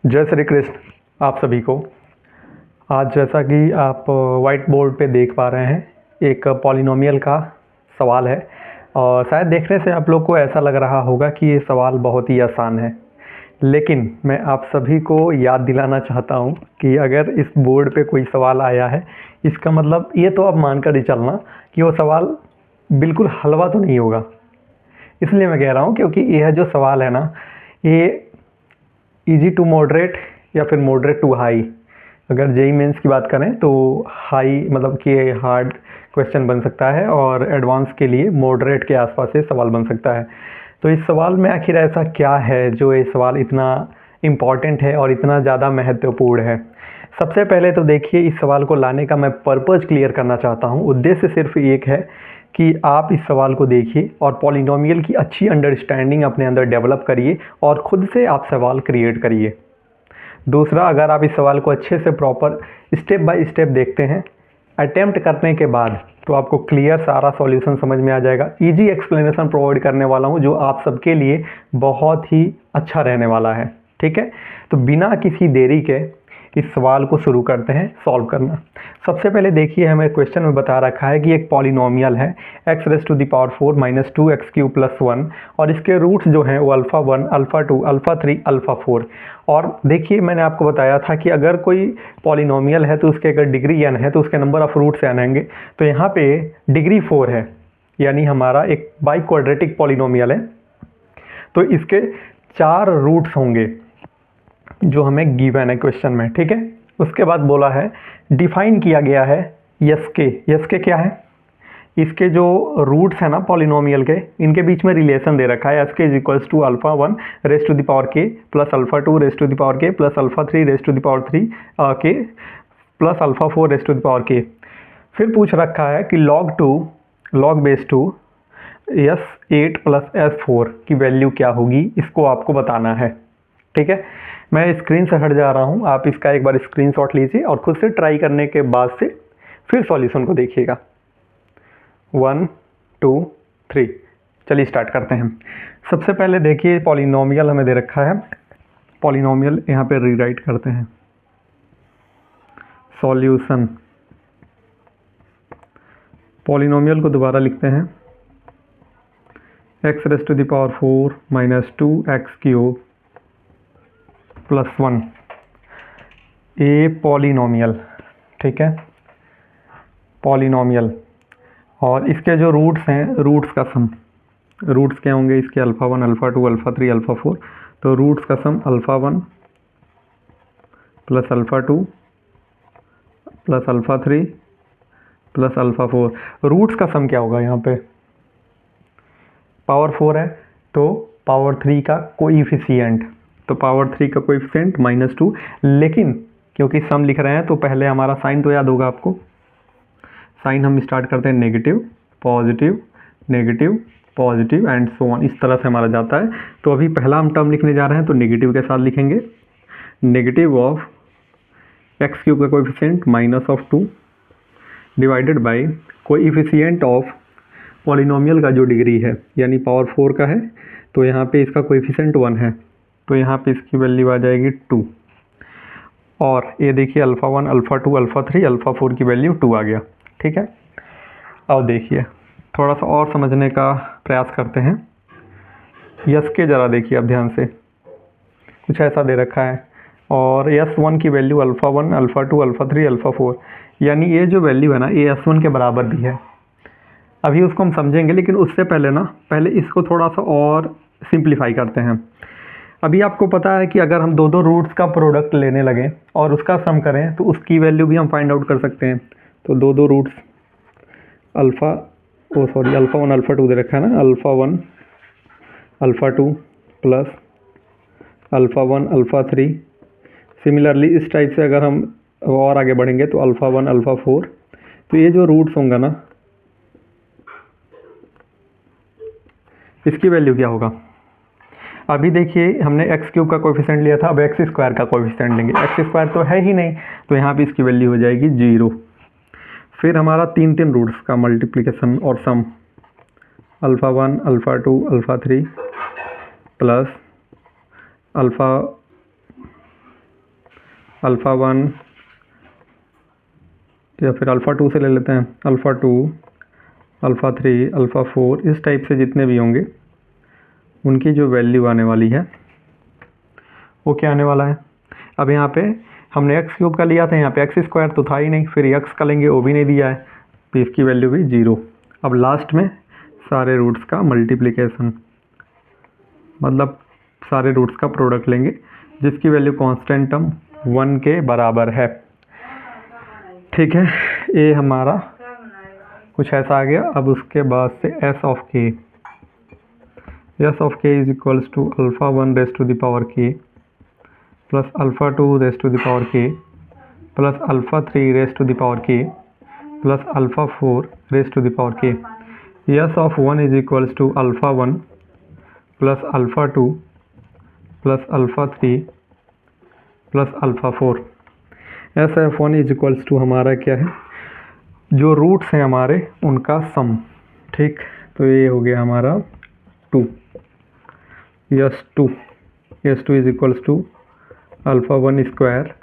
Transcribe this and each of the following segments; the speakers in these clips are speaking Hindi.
जय श्री कृष्ण आप सभी को। आज जैसा कि आप वाइट बोर्ड पे देख पा रहे हैं, एक पॉलिनोमियल का सवाल है और शायद देखने से आप लोग को ऐसा लग रहा होगा कि ये सवाल बहुत ही आसान है, लेकिन मैं आप सभी को याद दिलाना चाहता हूँ कि अगर इस बोर्ड पे कोई सवाल आया है, इसका मतलब ये तो आप मानकर ही चलना कि वो सवाल बिल्कुल हलवा तो नहीं होगा। इसलिए मैं कह रहा हूँ क्योंकि यह जो सवाल है ना, ये इजी टू मॉडरेट या फिर मॉडरेट टू हाई, अगर जेई मेंस की बात करें तो हाई मतलब कि हार्ड क्वेश्चन बन सकता है और एडवांस के लिए मॉडरेट के आसपास से सवाल बन सकता है। तो इस सवाल में आखिर ऐसा क्या है जो ये सवाल इतना इम्पॉर्टेंट है और इतना ज़्यादा महत्वपूर्ण है। सबसे पहले तो देखिए, इस सवाल को लाने का मैं पर्पज़ क्लियर करना चाहता हूँ। उद्देश्य सिर्फ एक है कि आप इस सवाल को देखिए और पॉलिनोमियल की अच्छी अंडरस्टैंडिंग अपने अंदर डेवलप करिए और ख़ुद से आप सवाल क्रिएट करिए। दूसरा, अगर आप इस सवाल को अच्छे से प्रॉपर स्टेप बाय स्टेप देखते हैं अटेम्प्ट करने के बाद, तो आपको क्लियर सारा सॉल्यूशन समझ में आ जाएगा। इजी एक्सप्लेनेशन प्रोवाइड करने वाला हूँ जो आप सबके लिए बहुत ही अच्छा रहने वाला है। ठीक है, तो बिना किसी देरी के इस सवाल को शुरू करते हैं सॉल्व करना। सबसे पहले देखिए, हमें क्वेश्चन में बता रखा है कि एक पॉलिनोमियल है x raise to the power 4 minus 2x³ plus 1 और इसके रूट्स जो हैं वो अल्फ़ा 1, अल्फ़ा 2, अल्फ़ा 3, अल्फ़ा 4। और देखिए, मैंने आपको बताया था कि अगर कोई पॉलिनोमियल है तो उसके अगर डिग्री n है तो उसके नंबर ऑफ रूट्स n आएंगे। तो यहाँ पे डिग्री 4 है, यानी हमारा एक बाई क्वाड्रेटिक पॉलिनोमियल है, तो इसके 4 रूट्स होंगे जो हमें गिवन है क्वेश्चन में। ठीक है, उसके बाद बोला है, डिफाइन किया गया है यस के क्या है, इसके जो रूट्स हैं ना पॉलिनोमियल के, इनके बीच में रिलेशन दे रखा है। S k is equals to alpha 1 raise to the power k plus alpha 2 raise to the power k plus alpha 3 raise to the power 3 k plus alpha 4 raise to the power k. फिर पूछ रखा है कि log base 2 S8 plus S4 की वैल्यू क्या होगी, इसको आपको बताना है। ठीक है, मैं स्क्रीन से हट जा रहा हूँ, आप इसका एक बार स्क्रीनशॉट लीजिए और खुद से ट्राई करने के बाद से फिर सॉल्यूशन को देखिएगा। 1 2 3, चलिए स्टार्ट करते हैं। सबसे पहले देखिए, पॉलिनोमियल हमें दे रखा है। पॉलिनोमियल यहाँ पे रीराइट करते हैं। सॉल्यूशन, पॉलिनोमियल को दोबारा लिखते हैं x raise to the power 4 minus 2x³ plus 1 a polynomial. ठीक है, पॉलिनोमियल और इसके जो रूट्स हैं, रूट्स का सम, रूट्स क्या होंगे इसके, अल्फ़ा 1, अल्फ़ा 2, अल्फ़ा 3, अल्फ़ा 4। तो रूट्स का sum alpha 1 plus alpha 2 plus alpha 3 plus alpha 4। Roots का सम क्या होगा, यहाँ पे पावर 4 है तो पावर 3 का कोएफिशिएंट, तो पावर 3 का कोएफिशिएंट -2। लेकिन क्योंकि सम लिख रहे हैं तो पहले हमारा साइन तो याद होगा आपको। साइन हम स्टार्ट करते हैं negative positive and so on, इस तरह से हमारा जाता है। तो अभी पहला हम टर्म लिखने जा रहे हैं तो नेगेटिव के साथ लिखेंगे, नेगेटिव ऑफ x³ का coefficient -2 divided by coefficient of polynomial का जो डिग्री है, यानी पावर 4 का है तो यहाँ पे इसका कोएफिशिएंट 1 है, तो यहाँ पे इसकी वैल्यू आ जाएगी 2। और ये देखिए अल्फ़ा 1, अल्फ़ा 2, अल्फ़ा 3, अल्फ़ा 4 की वैल्यू 2 आ गया। ठीक है, अब देखिए थोड़ा सा और समझने का प्रयास करते हैं। यस के ज़रा देखिए आप ध्यान से, कुछ ऐसा दे रखा है और S1 की value alpha 1, alpha 2, alpha 3, alpha 4, यानी ये जो वैल्यू है ना ये S1 के बराबर भी है। अभी उसको हम समझेंगे, लेकिन उससे पहले इसको थोड़ा सा और सिंप्लीफाई करते हैं। अभी आपको पता है कि अगर हम दो रूट्स का प्रोडक्ट लेने लगें और उसका सम करें तो उसकी वैल्यू भी हम फाइंड आउट कर सकते हैं। तो दो रूट्स अल्फ़ा 1, अल्फ़ा 2 दे रखा है ना, alpha 1, alpha 2 plus alpha 1, alpha 3। Similarly इस टाइप से अगर हम और आगे बढ़ेंगे तो अल्फ़ा 1, अल्फ़ा 4। तो ये जो रूट्स होंगे ना, इसकी वैल्यू क्या होगा। अभी देखिए हमने x³ का कोएफिशिएंट लिया था, अब x² का कोएफिशिएंट लेंगे। x² तो है ही नहीं, तो यहाँ पे इसकी वैल्यू हो जाएगी 0। फिर हमारा तीन रूट्स का मल्टीप्लिकेशन और sum, alpha 1, alpha 2, alpha 3 plus alpha alpha 1 या फिर अल्फ़ा 2 से ले लेते हैं, अल्फ़ा 2, अल्फ़ा 3, अल्फ़ा 4, इस टाइप से जितने भी होंगे उनकी जो वैल्यू आने वाली है वो क्या आने वाला है। अब यहाँ पे हमने एक्स क्यूब का लिया था, यहाँ पे एक्स स्क्वायर तो था ही नहीं, फिर एक्स का लेंगे वो भी नहीं दिया है, तो इसकी वैल्यू भी 0। अब लास्ट में सारे रूट्स का मल्टीप्लिकेशन, मतलब सारे रूट्स का प्रोडक्ट लेंगे जिसकी वैल्यू कांस्टेंट टर्म 1 के बराबर है। ठीक है, ये हमारा कुछ ऐसा आ गया। अब उसके बाद से s of k is equals to alpha 1 raise to the power k plus alpha 2 raise to the power k plus alpha 3 raise to the power k plus alpha 4 raise to the power k. S of 1 is equals to alpha 1 plus alpha 2 plus alpha 3 plus alpha 4। S of 1 is equals to हमारा क्या है, जो रूट्स हैं हमारे उनका सम। ठीक, तो ये हो गया हमारा 2। S two is equals to alpha 1 square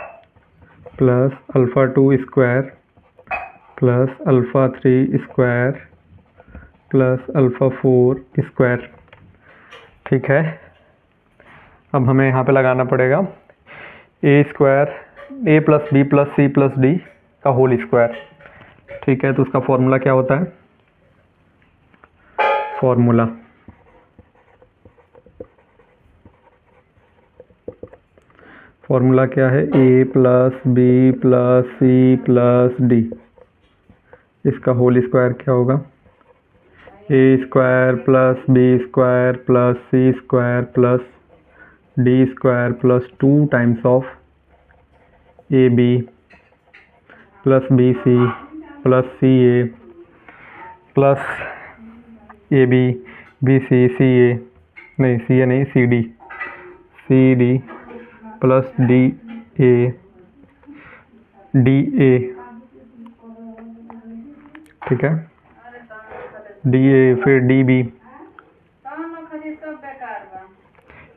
plus alpha 2 square plus alpha 3 square plus alpha 4 square. ठीक है, अब हमें यहाँ पे लगाना पड़ेगा a square, a plus b plus c plus d का होल स्क्वायर। ठीक है, तो उसका फॉर्मूला क्या होता है, फॉर्मूला क्या है, a plus b plus c plus d, इसका होल स्क्वायर क्या होगा, a square plus b square plus c square plus d square plus 2 times of a b plus b c plus c a plus a b b c c a नहीं, सी ए नहीं, c d plus d a ठीक है, डी ए, फिर डी बी,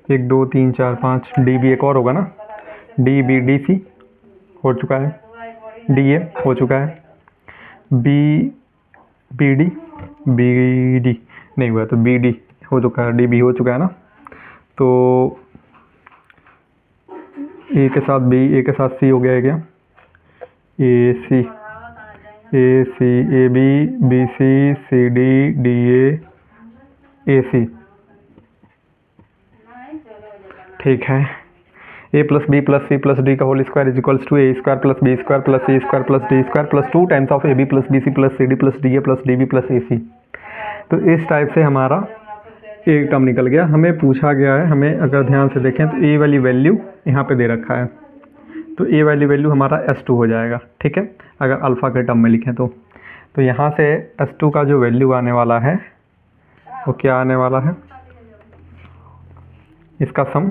1 2 3 4 5, डी बी एक और होगा ना, डी बी डी सी हो चुका है, डी ए हो चुका है, बी डी नहीं हुआ तो बी डी हो चुका है, डी बी हो चुका है ना। तो ए के साथ बी, ए के साथ सी हो गया है क्या, a c a b b c d d a c. ठीक है, a plus b plus c plus d का whole square is equals to a square plus b square plus c square plus d square plus 2 times of a b plus b c plus c d plus d a plus d b plus a c. तो इस टाइप से हमारा एक टर्म निकल गया। हमें पूछा गया है, हमें अगर ध्यान से देखें तो ए वाली वैल्यू यहाँ पे दे रखा है, तो ए वाली वैल्यू हमारा S2 हो जाएगा। ठीक है, अगर अल्फ़ा के टर्म में लिखें तो यहाँ से S2 का जो वैल्यू आने वाला है वो क्या आने वाला है, इसका sum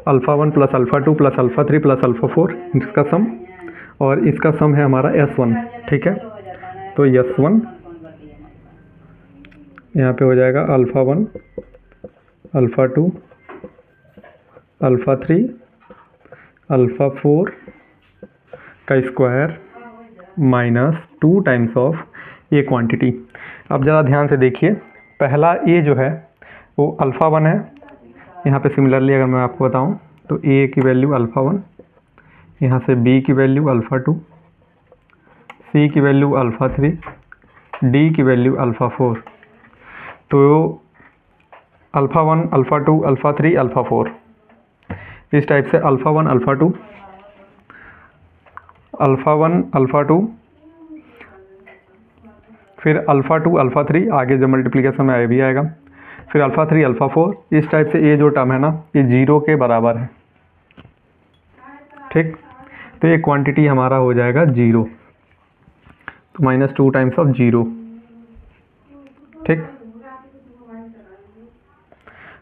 alpha 1 plus alpha 2 plus alpha 3 plus alpha 4, इसका सम, और इसका सम है हमारा S1। ठीक है, तो S1 यहाँ पे हो जाएगा अल्फ़ा 1 अल्फ़ा 2 अल्फ़ा 3 अल्फ़ा 4 का square minus 2 times of A quantity. अब ज़रा ध्यान से देखिए, पहला ए जो है वो अल्फ़ा 1 है, यहाँ पे सिमिलरली अगर मैं आपको बताऊँ तो ए की वैल्यू अल्फ़ा 1, यहाँ से बी की वैल्यू अल्फ़ा 2, सी की वैल्यू अल्फ़ा 3, डी की वैल्यू अल्फ़ा 4। तो अल्फ़ा 1 अल्फ़ा 2 अल्फ़ा 3 अल्फ़ा 4, इस टाइप से अल्फ़ा 1 अल्फ़ा 2 अल्फ़ा 1 अल्फ़ा 2, फिर अल्फ़ा 2 अल्फ़ा 3, आगे जब मल्टीप्लिकेशन में भी आएगा, फिर अल्फ़ा 3 अल्फ़ा 4। इस टाइप से ये जो टर्म है ना, ये 0 के बराबर है। ठीक, तो ये क्वांटिटी हमारा हो जाएगा 0, तो माइनस 2 टाइम्स ऑफ 0। ठीक,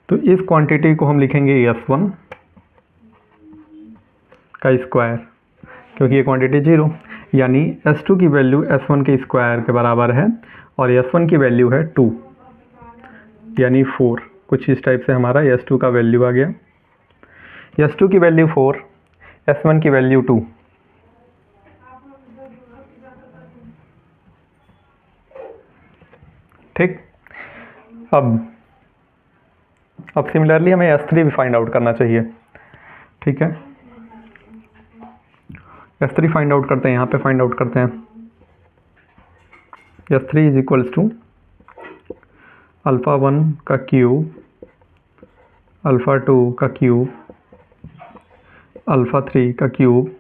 तो इस क्वांटिटी को हम लिखेंगे S1 का स्क्वायर, क्योंकि ये क्वांटिटी 0, यानी S2 की वैल्यू S1 के स्क्वायर के बराबर है, और S1 की वैल्यू है 2 यानी 4। कुछ इस टाइप से हमारा S2 का वैल्यू आ गया। S2 की वैल्यू 4, S1 की वैल्यू 2। ठीक। अब सिमिलरली हमें S3 भी फाइंड आउट करना चाहिए। ठीक है, S3 फाइंड आउट करते हैं, यहाँ पे फाइंड आउट करते हैं। S3 इज इक्वल्स टू α1 का क्यूब, α2 का क्यूब, α3 का क्यूब,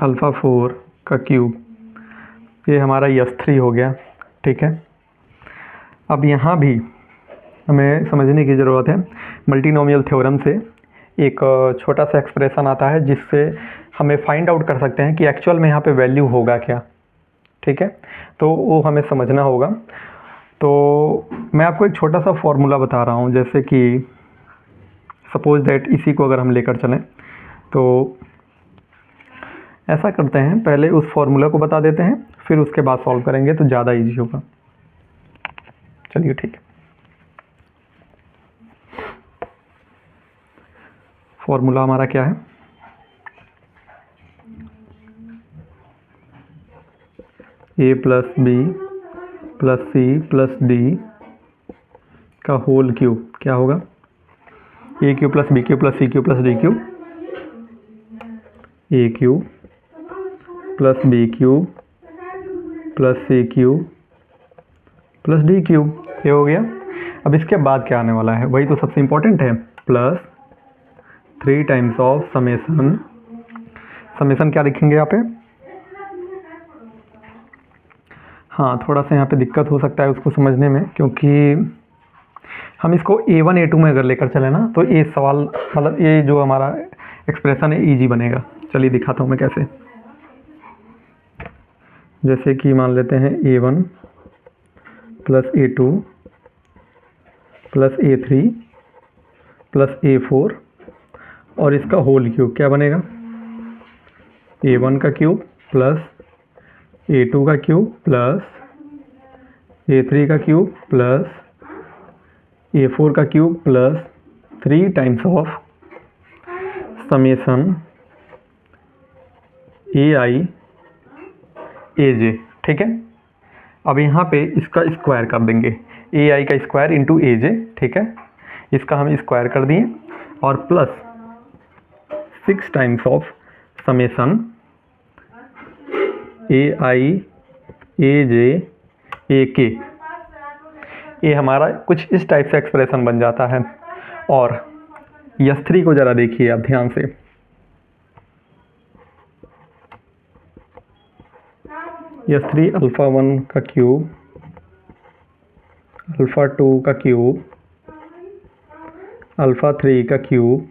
α4 का क्यूब। ये हमारा S3 हो गया। ठीक है, अब यहाँ भी हमें समझने की ज़रूरत है। मल्टीनोमियल थ्योरम से एक छोटा सा एक्सप्रेशन आता है जिससे हमें फाइंड आउट कर सकते हैं कि एक्चुअल में यहाँ पे वैल्यू होगा क्या। ठीक है, तो वो हमें समझना होगा। तो मैं आपको एक छोटा सा फॉर्मूला बता रहा हूँ, जैसे कि सपोज दैट इसी को अगर हम लेकर चलें तो ऐसा करते हैं, पहले उस फॉर्मूला को बता देते हैं, फिर उसके बाद सॉल्व करेंगे तो ज़्यादा इजी होगा। चलिए ठीक है, फॉर्मूला हमारा क्या है? a plus b plus c plus d का होल क्यूब क्या होगा? A cube plus b cube plus c cube plus d cube, a cube plus b cube plus c cube plus d cube. ये हो गया। अब इसके बाद क्या आने वाला है, वही तो सबसे इम्पोर्टेंट है, plus 3 times of summation. Summation क्या लिखेंगे यहाँ पे? हाँ, थोड़ा सा यहाँ पे दिक्कत हो सकता है उसको समझने में, क्योंकि हम इसको A1 A2 में अगर लेकर चले ना तो ये सवाल मतलब ये जो हमारा एक्सप्रेशन है ईजी बनेगा। चलिए दिखाता हूँ मैं कैसे। जैसे कि मान लेते हैं A1 plus A2 plus A3 plus A4 और इसका होल क्यूब क्या बनेगा? A1 का क्यूब प्लस A2 का क्यूब प्लस A3 का क्यूब प्लस A4 का cube plus 3 times of summation AI AJ। ठीक है, अब यहाँ पे इसका स्क्वायर कर देंगे, AI का स्क्वायर इंटू AJ। ठीक है, इसका हम स्क्वायर कर दिए और plus 6 times of summation AI AJ AK। ये हमारा कुछ इस टाइप से एक्सप्रेशन बन जाता है। और S3 को ज़रा देखिए आप ध्यान से। S3 α1 का क्यूब, α2 का क्यूब, α3 का क्यूब,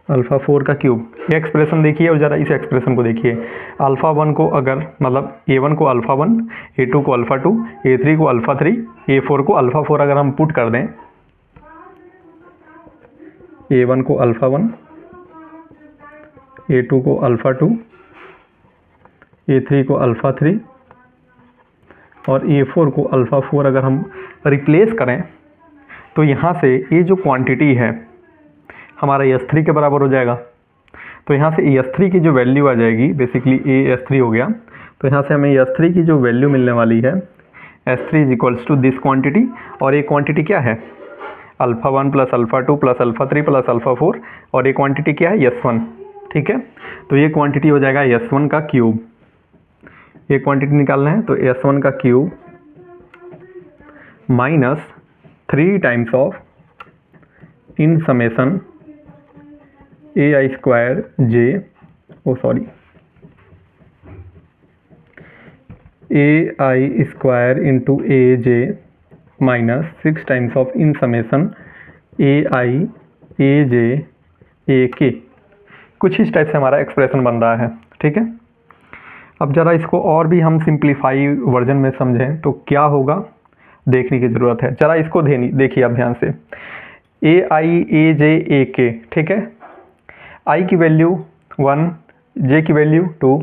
α4 का क्यूब। ये एक्सप्रेशन देखिए और ज़रा इस एक्सप्रेशन को देखिए। α1 को अगर मतलब A1 को α1, A2 को α2, A3 को α3, A4 को α4 अगर हम पुट कर दें, A1 को α1, A2 को α2, A3 को α3 और A4 को α4 अगर हम रिप्लेस करें तो यहाँ से ये जो क्वांटिटी है हमारा S3 के बराबर हो जाएगा। तो यहाँ से S3 की जो वैल्यू आ जाएगी, बेसिकली S3 हो गया, तो यहाँ से हमें S3 की जो वैल्यू मिलने वाली है, S3 is equals to this quantity. और ये क्वांटिटी क्या है? α1 प्लस α2 प्लस α3 प्लस α4 और ये क्वांटिटी क्या है? S1। ठीक है, तो ये क्वांटिटी हो जाएगा S1 का क्यूब। ये क्वांटिटी निकालना है तो S1 का cube minus 3 times of in summation AI square J, AI square into AJ minus 6 times of in summation AI AJ AK। कुछ इस टाइप से हमारा एक्सप्रेशन बन रहा है। ठीक है, अब ज़रा इसको और भी हम सिंप्लीफाई वर्जन में समझें तो क्या होगा देखने की ज़रूरत है। ज़रा इसको देखिए आप ध्यान से। AI AJ AK। ठीक है, I की वैल्यू 1, J की वैल्यू 2,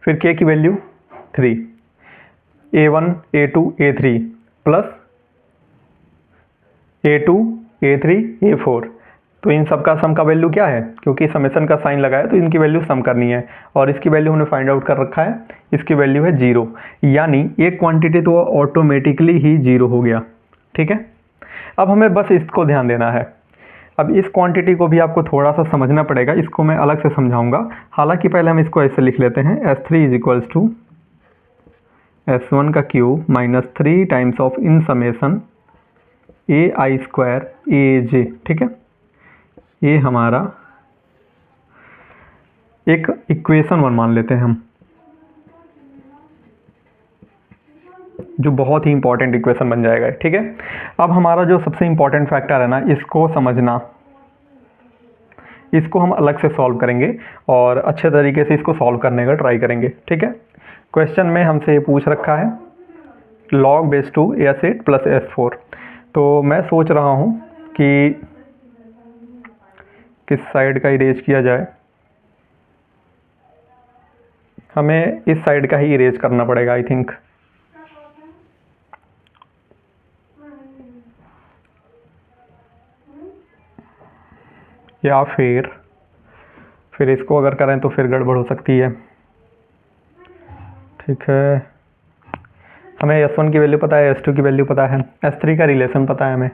फिर K की value 3, A1 A2 A3 plus A2 A3 A4 तो इन सब का सम का वैल्यू क्या है, क्योंकि समेशन का साइन लगाया तो इनकी वैल्यू सम करनी है और इसकी वैल्यू हमने फाइंड आउट कर रखा है, इसकी वैल्यू है 0, यानी एक क्वांटिटी तो ऑटोमेटिकली ही 0 हो गया। ठीक है, अब हमें बस इसको ध्यान देना है। अब इस क्वांटिटी को भी आपको थोड़ा सा समझना पड़ेगा, इसको मैं अलग से समझाऊंगा। हालांकि पहले हम इसको ऐसे लिख लेते हैं, S3 is equals to S1 का cube minus 3 times of in summation AI square AJ। ठीक है, ये हमारा एक इक्वेशन 1 मान लेते हैं हम, जो बहुत ही इंपॉर्टेंट इक्वेशन बन जाएगा। ठीक है, अब हमारा जो सबसे इंपॉर्टेंट फैक्टर है ना, इसको समझना, इसको हम अलग से सॉल्व करेंगे और अच्छे तरीके से इसको सॉल्व करने का ट्राई करेंगे। ठीक है, क्वेश्चन में हमसे ये पूछ रखा है log base 2 S8 plus S4। तो मैं सोच रहा हूँ कि किस साइड का इरेज किया जाए, हमें इस साइड का ही इरेज करना पड़ेगा आई थिंक। या फिर इसको अगर करें तो फिर गड़बड़ हो सकती है। ठीक है, हमें S1 की वैल्यू पता है, S2 की वैल्यू पता है, S3 का रिलेशन पता है हमें।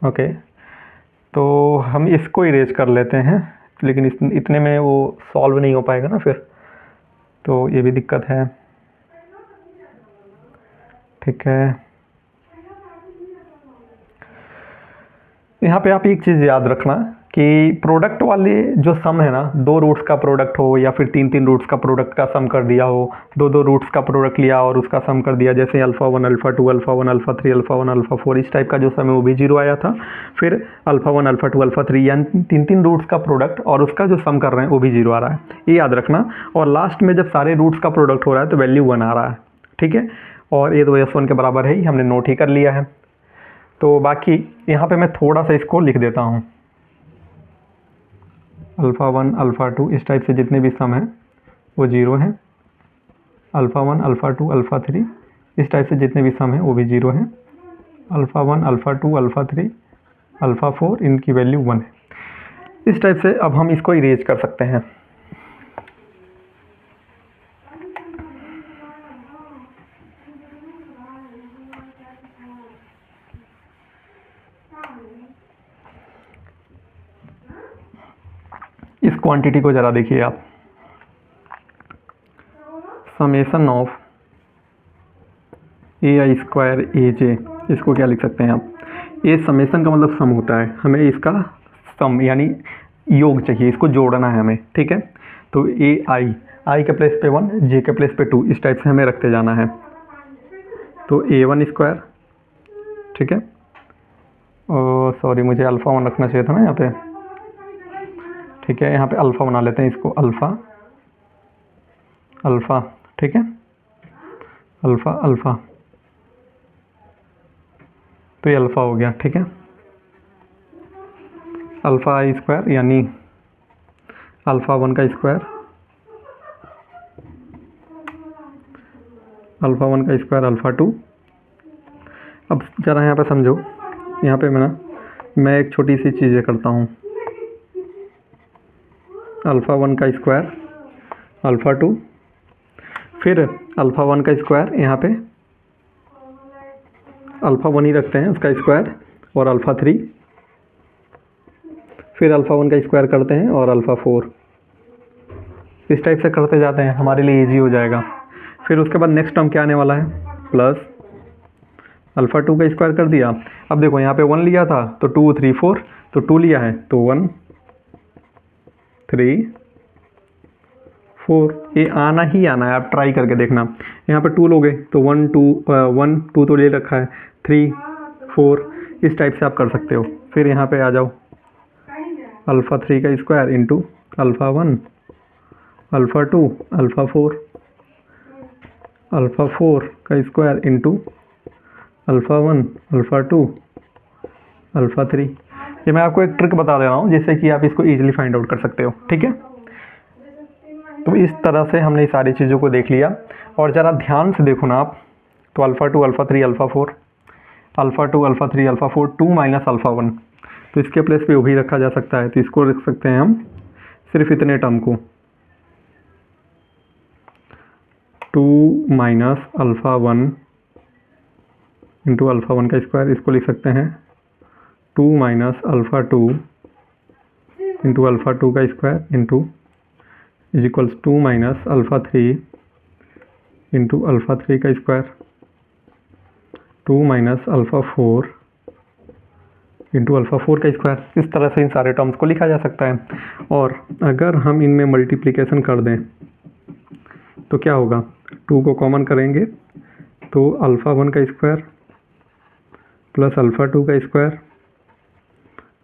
ओके, तो हम इसको इरेज कर लेते हैं, लेकिन इतने में वो सॉल्व नहीं हो पाएगा ना फिर, तो ये भी दिक्कत है। ठीक है, यहाँ पे आप एक चीज़ याद रखना कि प्रोडक्ट वाले जो सम है ना, 2 रूट्स का प्रोडक्ट हो या फिर 3 रूट्स का प्रोडक्ट का सम कर दिया हो, 2 रूट्स का प्रोडक्ट लिया और उसका सम कर दिया, जैसे alpha 1 alpha 2 alpha 1 alpha 3 alpha 1 alpha 4, इस टाइप का जो सम है वो भी 0 आया था। फिर अल्फ़ा 1 अल्फ़ा 2 अल्फ़ा 3, यानी 3 रूट्स का प्रोडक्ट और उसका जो सम कर रहे हैं वो भी 0 आ रहा है, ये याद रखना। और लास्ट में जब सारे रूट्स का प्रोडक्ट हो रहा है तो वैल्यू 1 आ रहा है। ठीक है, और ये तो S1 के बराबर है ही, हमने नोट ही कर लिया है। तो बाकी यहाँ पे मैं थोड़ा सा इसको लिख देता हूँ, अल्फ़ा 1 अल्फ़ा 2 इस टाइप से जितने भी सम हैं वो 0 हैं, अल्फ़ा 1 अल्फ़ा 2 अल्फ़ा 3 इस टाइप से जितने भी सम हैं वो भी 0 हैं, अल्फ़ा 1 अल्फ़ा 2 अल्फ़ा 3 अल्फ़ा 4 इनकी वैल्यू 1 है। इस टाइप से अब हम इसको इरेज कर सकते हैं। इस क्वांटिटी को ज़रा देखिए आप, summation of AI square AJ, इसको क्या लिख सकते हैं आप, ये समेशन का मतलब सम होता है, हमें इसका सम यानी योग चाहिए, इसको जोड़ना है हमें। ठीक है, तो आई के प्लेस पे 1, J के प्लेस पे 2, इस टाइप से हमें रखते जाना है। तो A1 स्क्वायर, ठीक है, और सॉरी मुझे अल्फ़ा 1 रखना चाहिए था ना यहाँ पे। ठीक है, यहाँ पे अल्फ़ा बना लेते हैं इसको, अल्फ़ा, ठीक है, अल्फ़ा, तो ये अल्फ़ा हो गया। ठीक है, अल्फ़ा आई स्क्वायर यानी अल्फ़ा 1 का स्क्वायर, अल्फ़ा 1 का स्क्वायर अल्फ़ा 2। अब ज़रा यहाँ पे समझो, यहाँ पे मैं एक छोटी सी चीज़ें करता हूँ, अल्फ़ा 1 का स्क्वायर अल्फ़ा 2, फिर अल्फ़ा 1 का स्क्वायर, यहाँ पे अल्फ़ा 1 ही रखते हैं उसका स्क्वायर, और अल्फ़ा 3, फिर अल्फ़ा 1 का स्क्वायर करते हैं और अल्फ़ा 4, इस टाइप से करते जाते हैं, हमारे लिए इजी हो जाएगा। फिर उसके बाद नेक्स्ट टर्म क्या आने वाला है, प्लस अल्फ़ा 2 का स्क्वायर कर दिया। अब देखो यहाँ पे 1 लिया था तो 2 3 4, तो 2 लिया है तो 1 3 4, ये आना ही आना है, आप ट्राई करके देखना। यहाँ पे 2 लोगे तो 1 2 तो ले रखा है, 3 4, इस टाइप से आप कर सकते हो। फिर यहाँ पे आ जाओ, अल्फ़ा 3 का square into alpha 1 alpha 2 alpha 4, alpha 4 का square into alpha 1 alpha 2 alpha 3। ये मैं आपको एक ट्रिक बता दे रहा हूँ जिससे कि आप इसको ईजिली फाइंड आउट कर सकते हो। ठीक है, तो इस तरह से हमने सारी चीज़ों को देख लिया। और ज़रा ध्यान से देखो ना आप, तो alpha 2 alpha 3 alpha 4, alpha 2 alpha 3 alpha 4, 2 minus alpha 1, तो इसके प्लेस पे वही रखा जा सकता है, तो इसको रख सकते हैं हम सिर्फ इतने टर्म को, 2 माइनस अल्फ़ा 1 इंटू अल्फ़ा 1 का स्क्वायर, इसको लिख सकते हैं 2 माइनस अल्फ़ा 2 इंटू अल्फ़ा 2 का square into is equals 2 minus alpha 3 into alpha 3 का square, 2 minus alpha 4 into alpha 4 का स्क्वायर। इस तरह से इन सारे टर्म्स को लिखा जा सकता है। और अगर हम इनमें मल्टीप्लिकेशन कर दें तो क्या होगा, 2 को कॉमन करेंगे तो अल्फ़ा 1 का स्क्वायर प्लस अल्फ़ा 2 का स्क्वायर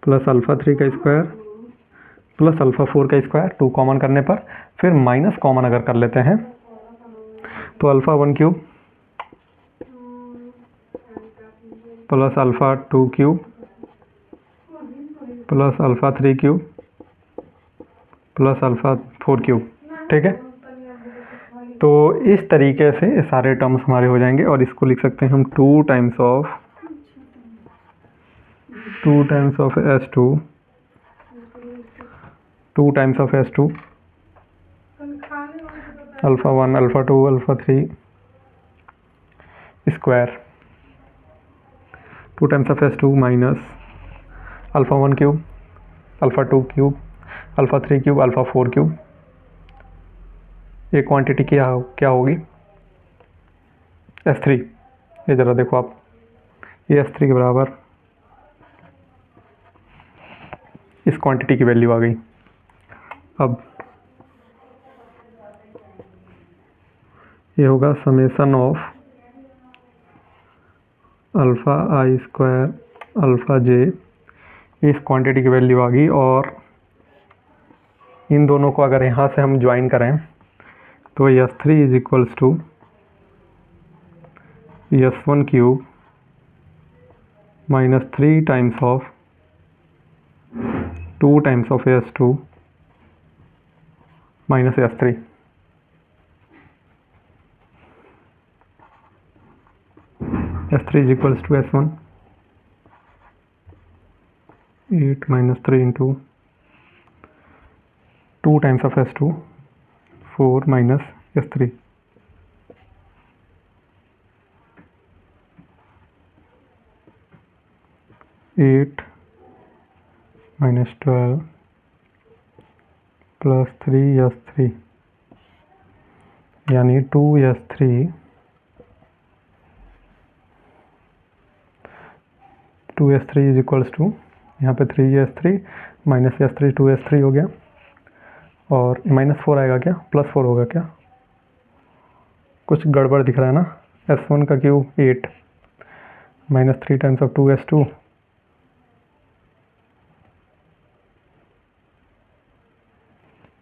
प्लस अल्फ़ा 3 का स्क्वायर प्लस अल्फ़ा 4 का स्क्वायर, 2 कॉमन करने पर फिर माइनस कॉमन अगर कर लेते हैं तो alpha 1 cube plus alpha 2 cube plus alpha 3 cube plus alpha 4 cube. ठीक है, तो इस तरीके से सारे टर्म्स हमारे हो जाएंगे और इसको लिख सकते हैं हम 2 times of S2 2 times of S2 alpha 1 alpha 2 alpha 3 square, 2 times of S2 minus alpha 1 cube alpha 2 cube alpha 3 cube alpha 4 cube. ये क्वांटिटी क्या होगी, S3। ये ज़रा देखो आप, ये S3 के बराबर इस क्वांटिटी की वैल्यू आ गई। अब ये होगा summation of alpha i square alpha j, इस क्वांटिटी की वैल्यू आ गई। और इन दोनों को अगर यहाँ से हम ज्वाइन करें तो S3 is equals to S1 cube minus 3 times of 2 times of S2 minus S3। S3 is equals to S1 8 minus 3 into 2 times of S2 4 minus S3। 8 minus 12 plus 3S3 यानी 2S3 इज इक्वल्स टू, यहाँ पे 3S3 माइनस S3 2S3 हो गया और माइनस 4 आएगा क्या, प्लस 4 होगा क्या, कुछ गड़बड़ दिख रहा है ना। S1 का cube 8 minus 3 times of 2S2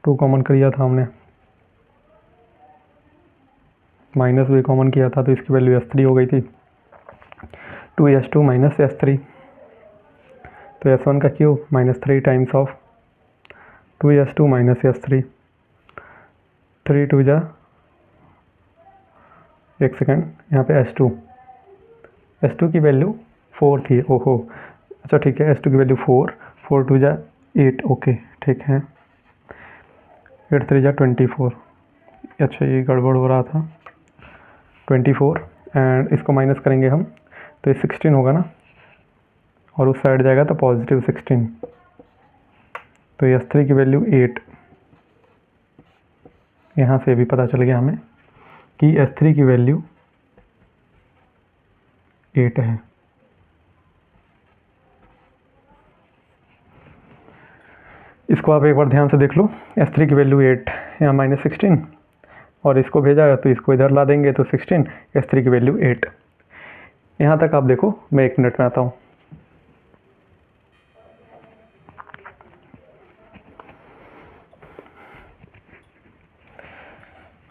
2 common किया था हमने, माइनस भी कॉमन किया था तो इसकी वैल्यू S3 हो गई थी, 2S2 माइनस S3। तो S1 का cube minus 3 times of 2S2 minus S3, 3 2 जा, एक सेकेंड, यहाँ पे S2 की वैल्यू 4 थी, ओहो अच्छा ठीक है, S2 की वैल्यू 4 2 जा 8, ओके ठीक है, 8 3 जा 24, अच्छा ये गड़बड़ हो रहा था, 24 एंड इसको माइनस करेंगे हम तो ये 16 होगा ना, और उस साइड जाएगा तो पॉजिटिव 16, तो S3 की वैल्यू 8। यहाँ से भी पता चल गया हमें कि S3 की वैल्यू 8 है। इसको आप एक बार ध्यान से देख लो, S3 की वैल्यू 8 यहाँ माइनस 16 और इसको भेजा तो इसको इधर ला देंगे तो 16, S3 की वैल्यू 8। यहाँ तक आप देखो, मैं 1 मिनट में आता हूँ।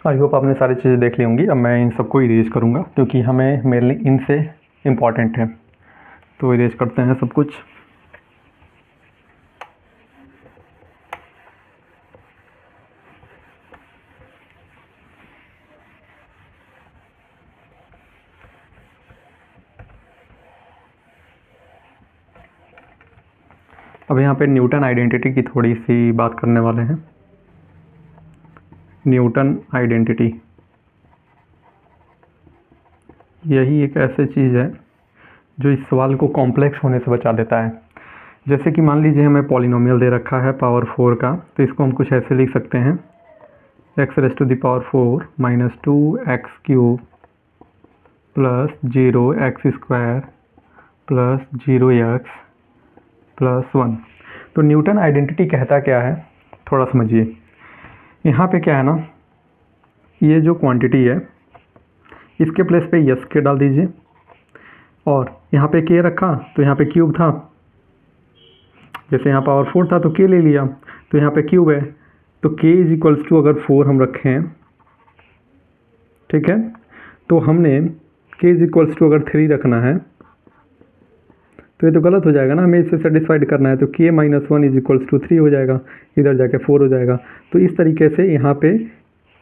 आई होप आपने सारी चीज़ें देख ली होंगी। अब मैं इन सबको इरेज करूँगा क्योंकि हमें मेनली इनसे इम्पॉर्टेंट है, तो इरेज करते हैं सब कुछ। अब यहाँ पे न्यूटन आइडेंटिटी की थोड़ी सी बात करने वाले हैं। न्यूटन आइडेंटिटी यही एक ऐसी चीज़ है जो इस सवाल को कॉम्प्लेक्स होने से बचा देता है। जैसे कि मान लीजिए हमें पॉलिनोमियल दे रखा है पावर 4 का, तो इसको हम कुछ ऐसे लिख सकते हैं x⁴ minus 2x³ plus 0x² plus 0x plus 1। तो न्यूटन आइडेंटिटी कहता क्या है, थोड़ा समझिए। यहाँ पे क्या है ना, ये जो क्वांटिटी है इसके प्लेस पे यस के डाल दीजिए, और यहाँ पे के रखा तो यहाँ पे क्यूब था, जैसे यहाँ पावर 4 था तो के ले लिया, तो यहाँ पे क्यूब है, तो k = अगर 4 हम रखें, ठीक है, तो हमने k = अगर 3 रखना है तो ये तो गलत हो जाएगा ना, हमें इससे सेटिस्फाइड करना है, तो k - 1 = 3 हो जाएगा, इधर जाके 4 हो जाएगा। तो इस तरीके से यहाँ पे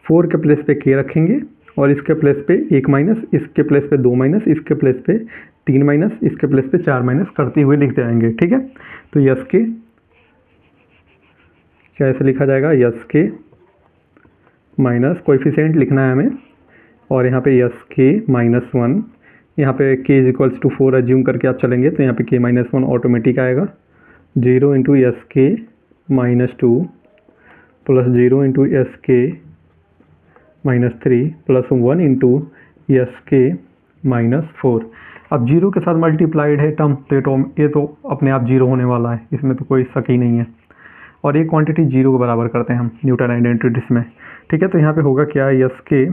4 के प्लेस पे k रखेंगे, और इसके प्लेस पे 1 माइनस, इसके प्लेस पे 2 माइनस, इसके प्लेस पे 3 माइनस, इसके प्लेस पे 4 माइनस करते हुए लिख जाएंगे, ठीक है। तो यस के क्या ऐसे लिखा जाएगा, यस के माइनस कोएफिशिएंट लिखना है हमें, और यहाँ पे यस के -1, यहाँ पे k = 4 एज्यूम करके आप चलेंगे तो यहाँ पे k - 1 ऑटोमेटिक आएगा। 0 × sk - 2 plus 0 × sk - 3 plus 1 × sk - 4। अब 0 के साथ मल्टीप्लाइड है टर्म, तो ये तो अपने आप 0 होने वाला है, इसमें तो कोई शक ही नहीं है। और ये क्वांटिटी 0 के बराबर करते हैं हम न्यूटन आइडेंटिटीज में, ठीक है। तो यहाँ पे होगा क्या, यस के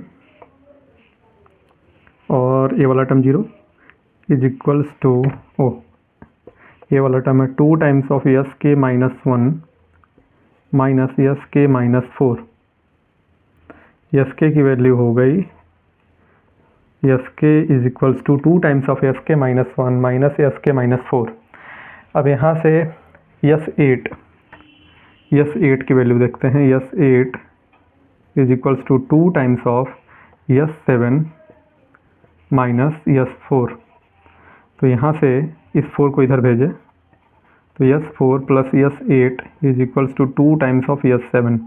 और ये वाला टर्म 0 = ये वाला टर्म है 2 टाइम्स ऑफ यस के -1 माइनस यस के -4। यस के की वैल्यू हो गई यस के = 2 टाइम्स ऑफ यस के -1 माइनस यस के -4। अब यहाँ से यस 8 की वैल्यू देखते हैं। Yes 8 = 2 times of yes 7 minus yes 4। तो यहाँ से इस 4 को इधर भेजें, तो yes 4 plus yes 8 = 2 times of yes 7।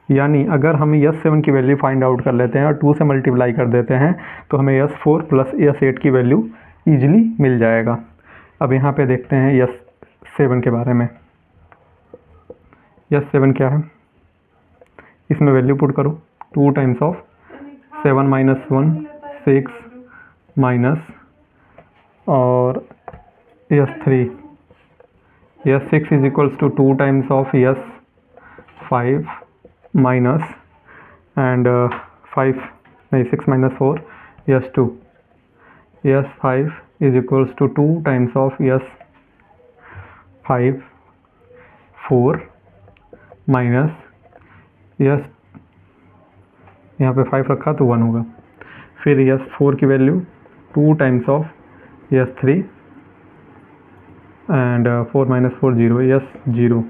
यानी अगर हम यस 7 की वैल्यू फाइंड आउट कर लेते हैं और 2 से मल्टीप्लाई कर देते हैं तो हमें यस 4 प्लस यस 8 की वैल्यू ईजिली मिल जाएगा। अब यहाँ पे देखते हैं यस 7 के बारे में। यस 7 क्या है, इसमें वैल्यू पुट करो, 2 टाइम्स ऑफ 7 - 1 6 माइनस, और yes 3 yes 6 = 2 times of yes 5 minus and 5 नहीं 6 - 4 yes 2। Yes 5 = 2 times of yes 5 4 minus yes, यहाँ पे 5 रखा तो 1 होगा। फिर यस 4 की value 2 times of yes 3 and 4 - 4 0, yes 0,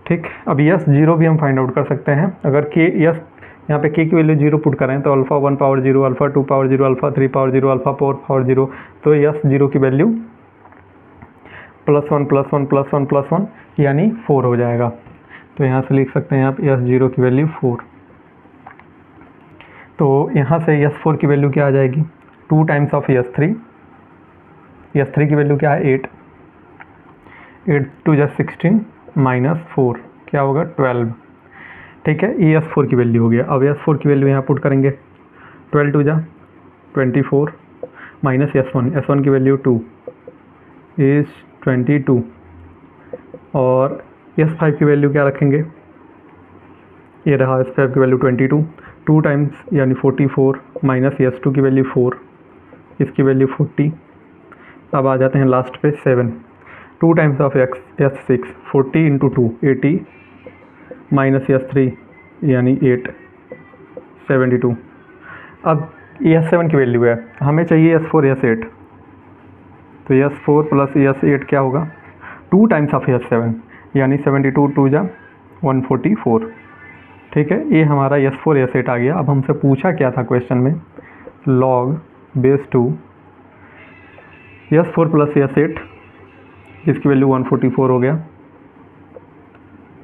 ठीक। अब यस 0 भी हम फाइंड आउट कर सकते हैं। अगर के यस यहाँ पे के की वैल्यू 0 पुट करें तो alpha 1 power 0, alpha 2 power 0, alpha 3 power 0, alpha 4 power 0, तो यस 0 की वैल्यू +1 +1 +1 +1 यानी 4 हो जाएगा। तो यहाँ से लिख सकते हैं आप यस 0 की वैल्यू 4। तो यहाँ से यस 4 की वैल्यू क्या आ जाएगी, 2 टाइम्स ऑफ यस 3। यस 3 की वैल्यू क्या है, 8 2 = 16 माइनस 4 क्या होगा 12, ठीक है। ये यस 4 की वैल्यू हो गया। अब यस 4 की वैल्यू यहाँ पुट करेंगे, 12 2 = 24 माइनस यस 1 की वैल्यू 2 इज़ 22, और यस 5 की वैल्यू क्या रखेंगे, ये रहा यस 5 की वैल्यू 22, 2 टाइम्स यानी 44 माइनस यस 2 की वैल्यू 4, इसकी वैल्यू 40। अब आ जाते हैं लास्ट पे 7, 2 times of yes 6 40 × 2 80 minus yes 3 यानी 8 72। अब यस 7 की वैल्यू है, हमें चाहिए यस 4 यस 8, तो यस 4 प्लस यस 8 क्या होगा, 2 टाइम्स ऑफ यस 7 यानी 72 2 = 144, ठीक है। ये हमारा यस 4 यस 8 आ गया। अब हमसे पूछा क्या था क्वेश्चन में, log base 2 yes 4 plus yes 8 इसकी वैल्यू 144 हो गया।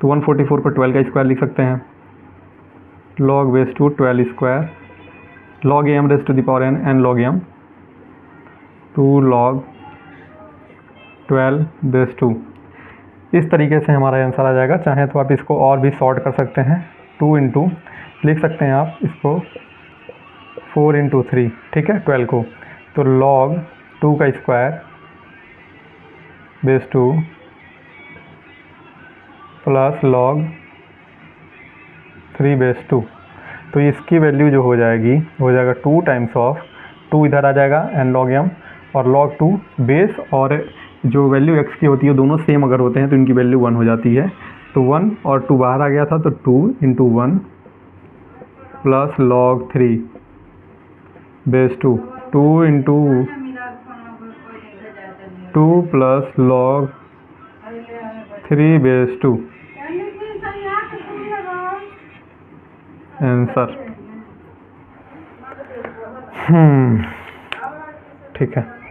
तो 144 पर 12 का स्क्वायर लिख सकते हैं, log base to 12 square log m raise to the power n log m 2 log 12 base to. इस तरीके से हमारा आंसर आ जाएगा। चाहें तो आप इसको और भी सॉर्ट कर सकते हैं, 2 इंटू लिख सकते हैं आप इसको 4 इंटू 3, ठीक है, 12 को। तो log 2 का square base to plus log 3 base to. तो इसकी वैल्यू जो हो जाएगा 2 टाइम्स ऑफ 2 इधर आ जाएगा n log m, और log 2 बेस और जो वैल्यू x की होती है दोनों सेम अगर होते हैं तो इनकी वैल्यू 1 हो जाती है। तो 1 और 2 बाहर आ गया था, तो 2 into 1 plus log 3 base to 2 into 2 plus log 3 base to. Answer ठीक है।